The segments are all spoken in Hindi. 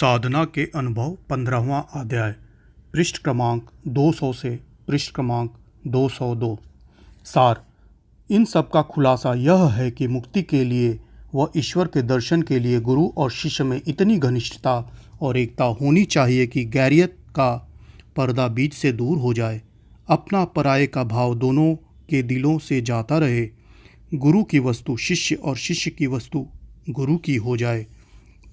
साधना के अनुभव 15वां अध्याय पृष्ठ क्रमांक 200 से पृष्ठ क्रमांक 202। सार इन सब का खुलासा यह है कि मुक्ति के लिए व ईश्वर के दर्शन के लिए गुरु और शिष्य में इतनी घनिष्ठता और एकता होनी चाहिए कि गैरियत का पर्दा बीच से दूर हो जाए, अपना पराये का भाव दोनों के दिलों से जाता रहे, गुरु की वस्तु शिष्य और शिष्य की वस्तु गुरु की हो जाए।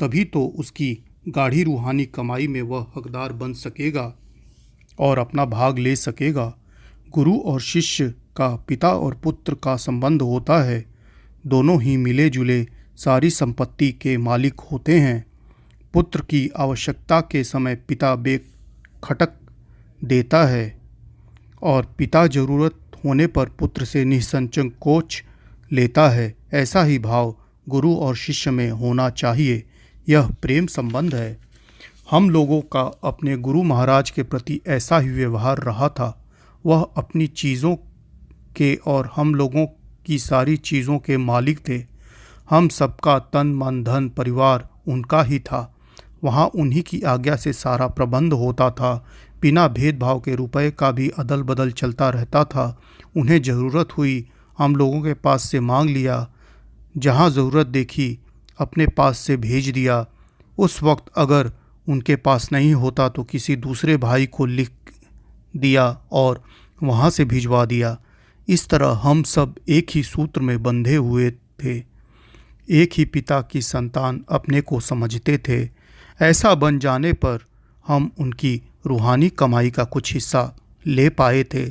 तभी तो उसकी गाढ़ी रूहानी कमाई में वह हकदार बन सकेगा और अपना भाग ले सकेगा। गुरु और शिष्य का पिता और पुत्र का संबंध होता है। दोनों ही मिले जुले सारी संपत्ति के मालिक होते हैं। पुत्र की आवश्यकता के समय पिता बेखटक देता है और पिता जरूरत होने पर पुत्र से निसंकोच लेता है। ऐसा ही भाव गुरु और शिष्य में होना चाहिए। यह प्रेम संबंध है। हम लोगों का अपने गुरु महाराज के प्रति ऐसा ही व्यवहार रहा था। वह अपनी चीज़ों के और हम लोगों की सारी चीज़ों के मालिक थे। हम सबका तन मन धन परिवार उनका ही था। वहाँ उन्हीं की आज्ञा से सारा प्रबंध होता था। बिना भेदभाव के रुपए का भी अदल बदल चलता रहता था। उन्हें ज़रूरत हुई हम लोगों के पास से मांग लिया, जहाँ ज़रूरत देखी अपने पास से भेज दिया। उस वक्त अगर उनके पास नहीं होता तो किसी दूसरे भाई को लिख दिया और वहाँ से भिजवा दिया। इस तरह हम सब एक ही सूत्र में बंधे हुए थे। एक ही पिता की संतान अपने को समझते थे। ऐसा बन जाने पर हम उनकी रूहानी कमाई का कुछ हिस्सा ले पाए थे।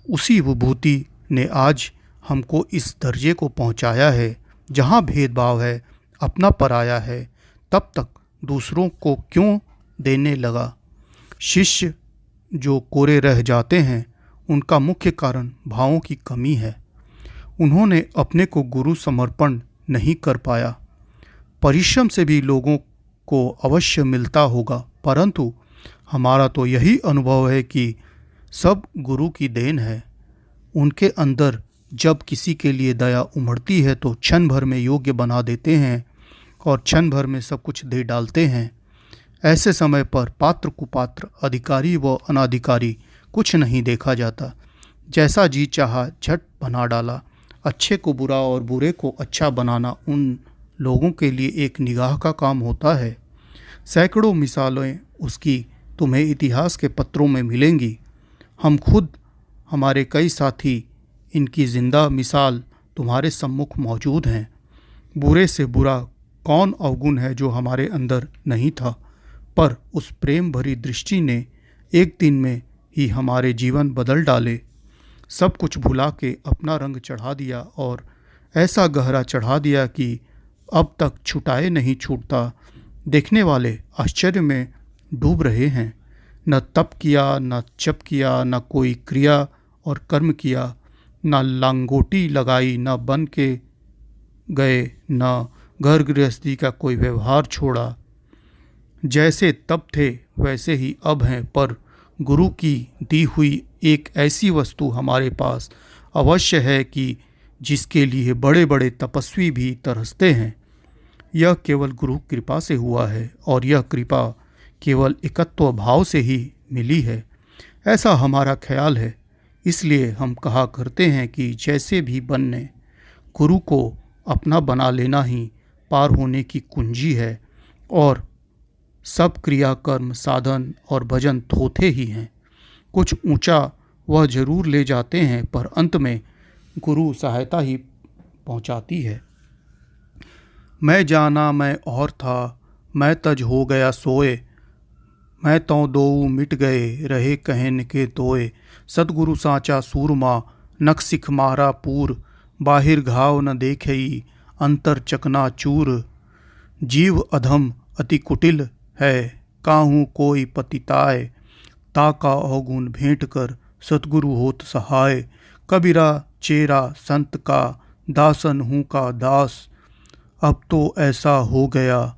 उसी विभूति ने आज हमको इस दर्जे को पहुंचाया है जहां भेदभाव है, अपना पराया है। तब तक दूसरों को क्यों देने लगा? शिष्य जो कोरे रह जाते हैं उनका मुख्य कारण भावों की कमी है। उन्होंने अपने को गुरु समर्पण नहीं कर पाया। परिश्रम से भी लोगों को अवश्य मिलता होगा, परंतु हमारा तो यही अनुभव है कि सब गुरु की देन है। उनके अंदर जब किसी के लिए दया उमड़ती है तो क्षण भर में योग्य बना देते हैं और क्षण भर में सब कुछ दे डालते हैं। ऐसे समय पर पात्र कुपात्र, अधिकारी व अनाधिकारी कुछ नहीं देखा जाता। जैसा जी चाहा झट बना डाला। अच्छे को बुरा और बुरे को अच्छा बनाना उन लोगों के लिए एक निगाह का काम होता है। सैकड़ों मिसालें उसकी तुम्हें इतिहास के पत्रों में मिलेंगी। हम खुद, हमारे कई साथी इनकी जिंदा मिसाल तुम्हारे सम्मुख मौजूद हैं। बुरे से बुरा कौन अवगुण है जो हमारे अंदर नहीं था, पर उस प्रेम भरी दृष्टि ने एक दिन में ही हमारे जीवन बदल डाले। सब कुछ भुला के अपना रंग चढ़ा दिया और ऐसा गहरा चढ़ा दिया कि अब तक छुटाए नहीं छूटता। देखने वाले आश्चर्य में डूब रहे हैं। न तप किया, न जप किया, न कोई क्रिया और कर्म किया, न लांगोटी लगाई, न बन के गए, न घर गृहस्थी का कोई व्यवहार छोड़ा। जैसे तब थे वैसे ही अब हैं, पर गुरु की दी हुई एक ऐसी वस्तु हमारे पास अवश्य है कि जिसके लिए बड़े बड़े तपस्वी भी तरसते हैं। यह केवल गुरु कृपा से हुआ है और यह कृपा केवल एकत्व भाव से ही मिली है, ऐसा हमारा ख्याल है। इसलिए हम कहा करते हैं कि जैसे भी बनने, गुरु को अपना बना लेना ही पार होने की कुंजी है और सब क्रिया कर्म साधन और भजन थोथे ही हैं। कुछ ऊंचा वह जरूर ले जाते हैं, पर अंत में गुरु सहायता ही पहुंचाती है। मैं जाना मैं और था, मैं तज हो गया सोए, मैं तो दो मिट गए रहे कहन के तोए। सतगुरु साचा सूरमा, नख सिख मारा पूर, बाहिर घाव न देखई अंतर चकना चूर। जीव अधम अति कुटिल है, काहू कोई पतिताय, ताका अवगुण भेंट कर सतगुरु होत सहाय। कबीरा चेरा संत का, दासन हूँ का दास, अब तो ऐसा हो गया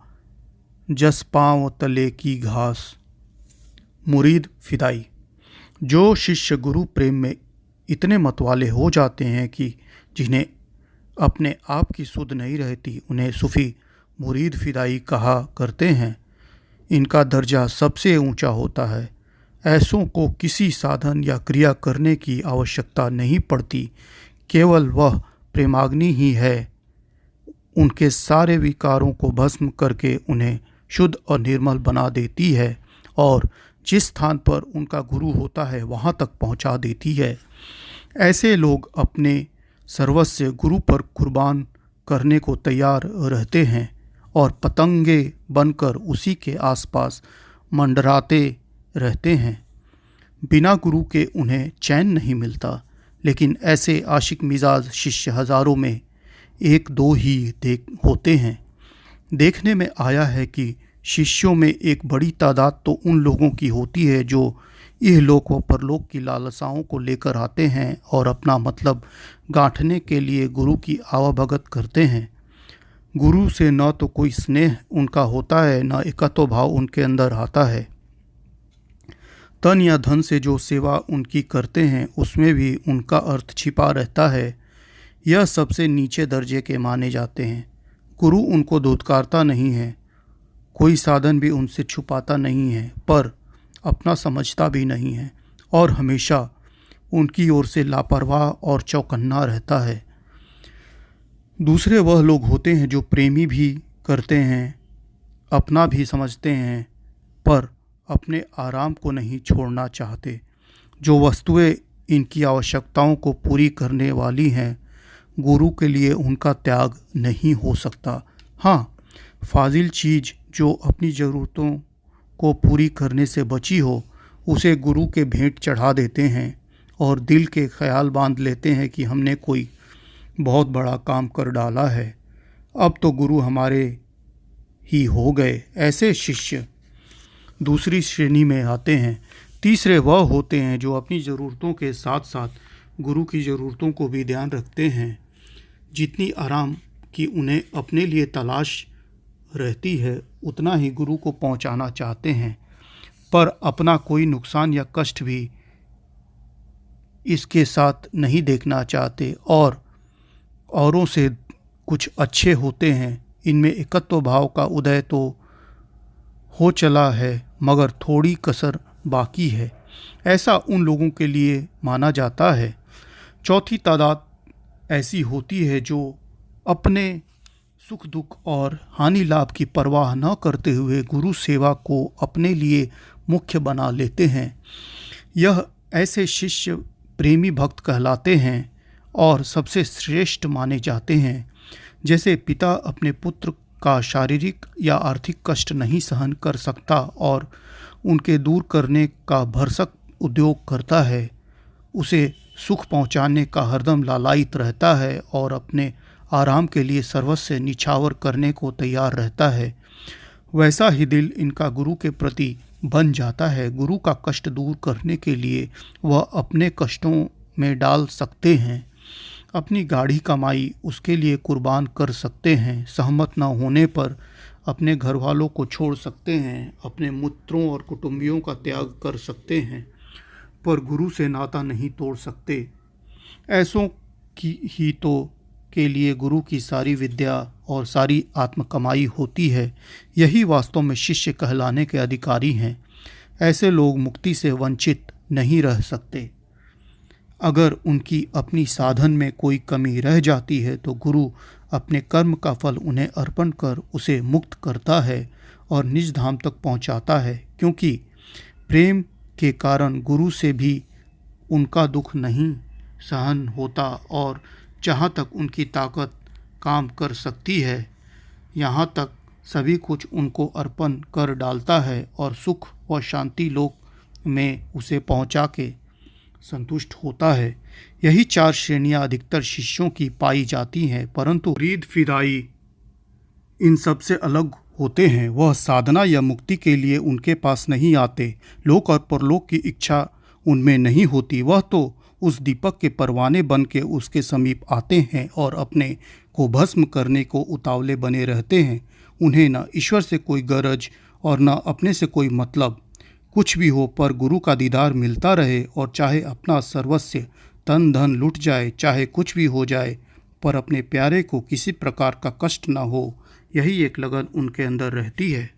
जस पाँव तले की घास। मुरीद फिदाई। जो शिष्य गुरु प्रेम में इतने मतवाले हो जाते हैं कि जिन्हें अपने आप की सुध नहीं रहती, उन्हें सूफी मुरीद फिदाई कहा करते हैं। इनका दर्जा सबसे ऊंचा होता है। ऐसों को किसी साधन या क्रिया करने की आवश्यकता नहीं पड़ती, केवल वह प्रेमाग्नि ही है उनके सारे विकारों को भस्म करके उन्हें शुद्ध और निर्मल बना देती है और जिस स्थान पर उनका गुरु होता है वहाँ तक पहुँचा देती है। ऐसे लोग अपने सर्वस्व गुरु पर कुर्बान करने को तैयार रहते हैं और पतंगे बनकर उसी के आसपास मंडराते रहते हैं। बिना गुरु के उन्हें चैन नहीं मिलता, लेकिन ऐसे आशिक मिजाज शिष्य हजारों में एक दो ही होते हैं। देखने में आया है कि शिष्यों में एक बड़ी तादाद तो उन लोगों की होती है जो इहलोक व परलोक की लालसाओं को लेकर आते हैं और अपना मतलब गांठने के लिए गुरु की आवाभगत करते हैं। गुरु से न तो कोई स्नेह उनका होता है, न एकत्व भाव उनके अंदर आता है। तन या धन से जो सेवा उनकी करते हैं उसमें भी उनका अर्थ छिपा रहता है। यह सबसे नीचे दर्जे के माने जाते हैं। गुरु उनको धुतकारता नहीं है, कोई साधन भी उनसे छुपाता नहीं है, पर अपना समझता भी नहीं है और हमेशा उनकी ओर से लापरवाह और चौकन्ना रहता है। दूसरे वह लोग होते हैं जो प्रेमी भी करते हैं, अपना भी समझते हैं, पर अपने आराम को नहीं छोड़ना चाहते। जो वस्तुएं इनकी आवश्यकताओं को पूरी करने वाली हैं, गुरु के लिए उनका त्याग नहीं हो सकता। हाँ, फाजिल चीज़ जो अपनी ज़रूरतों को पूरी करने से बची हो, उसे गुरु के भेंट चढ़ा देते हैं और दिल के ख्याल बांध लेते हैं कि हमने कोई बहुत बड़ा काम कर डाला है, अब तो गुरु हमारे ही हो गए। ऐसे शिष्य दूसरी श्रेणी में आते हैं। तीसरे वह होते हैं जो अपनी ज़रूरतों के साथ साथ गुरु की ज़रूरतों को भी ध्यान रखते हैं। जितनी आराम की उन्हें अपने लिए तलाश रहती है, उतना ही गुरु को पहुंचाना चाहते हैं, पर अपना कोई नुकसान या कष्ट भी इसके साथ नहीं देखना चाहते और औरों से कुछ अच्छे होते हैं। इनमें एकत्व भाव का उदय तो हो चला है, मगर थोड़ी कसर बाकी है। ऐसा उन लोगों के लिए माना जाता है। चौथी तादाद ऐसी होती है जो अपने सुख दुख और हानि लाभ की परवाह न करते हुए गुरु सेवा को अपने लिए मुख्य बना लेते हैं। यह ऐसे शिष्य प्रेमी भक्त कहलाते हैं और सबसे श्रेष्ठ माने जाते हैं। जैसे पिता अपने पुत्र का शारीरिक या आर्थिक कष्ट नहीं सहन कर सकता और उनके दूर करने का भरसक उद्योग करता है, उसे सुख पहुंचाने का हरदम लालायित रहता है और अपने आराम के लिए सर्वस्व निछावर करने को तैयार रहता है, वैसा ही दिल इनका गुरु के प्रति बन जाता है। गुरु का कष्ट दूर करने के लिए वह अपने कष्टों में डाल सकते हैं, अपनी गाढ़ी कमाई उसके लिए कुर्बान कर सकते हैं, सहमत न होने पर अपने घर वालों को छोड़ सकते हैं, अपने मित्रों और कुटुंबियों का त्याग कर सकते हैं, पर गुरु से नाता नहीं तोड़ सकते। ऐसों की ही तो के लिए गुरु की सारी विद्या और सारी आत्म कमाई होती है। यही वास्तव में शिष्य कहलाने के अधिकारी हैं। ऐसे लोग मुक्ति से वंचित नहीं रह सकते। अगर उनकी अपनी साधन में कोई कमी रह जाती है तो गुरु अपने कर्म का फल उन्हें अर्पण कर उसे मुक्त करता है और निज धाम तक पहुंचाता है, क्योंकि प्रेम के कारण गुरु से भी उनका दुख नहीं सहन होता और जहाँ तक उनकी ताकत काम कर सकती है, यहाँ तक सभी कुछ उनको अर्पण कर डालता है और सुख व शांति लोक में उसे पहुँचा के संतुष्ट होता है। यही चार श्रेणियाँ अधिकतर शिष्यों की पाई जाती हैं, परंतु मुरीद फिदाई इन सब से अलग होते हैं। वह साधना या मुक्ति के लिए उनके पास नहीं आते, लोक और परलोक की इच्छा उनमें नहीं होती। वह तो उस दीपक के परवाने बन के उसके समीप आते हैं और अपने को भस्म करने को उतावले बने रहते हैं। उन्हें न ईश्वर से कोई गरज और न अपने से कोई मतलब। कुछ भी हो पर गुरु का दीदार मिलता रहे, और चाहे अपना सर्वस्व तन धन लुट जाए, चाहे कुछ भी हो जाए, पर अपने प्यारे को किसी प्रकार का कष्ट न हो, यही एक लगन उनके अंदर रहती है।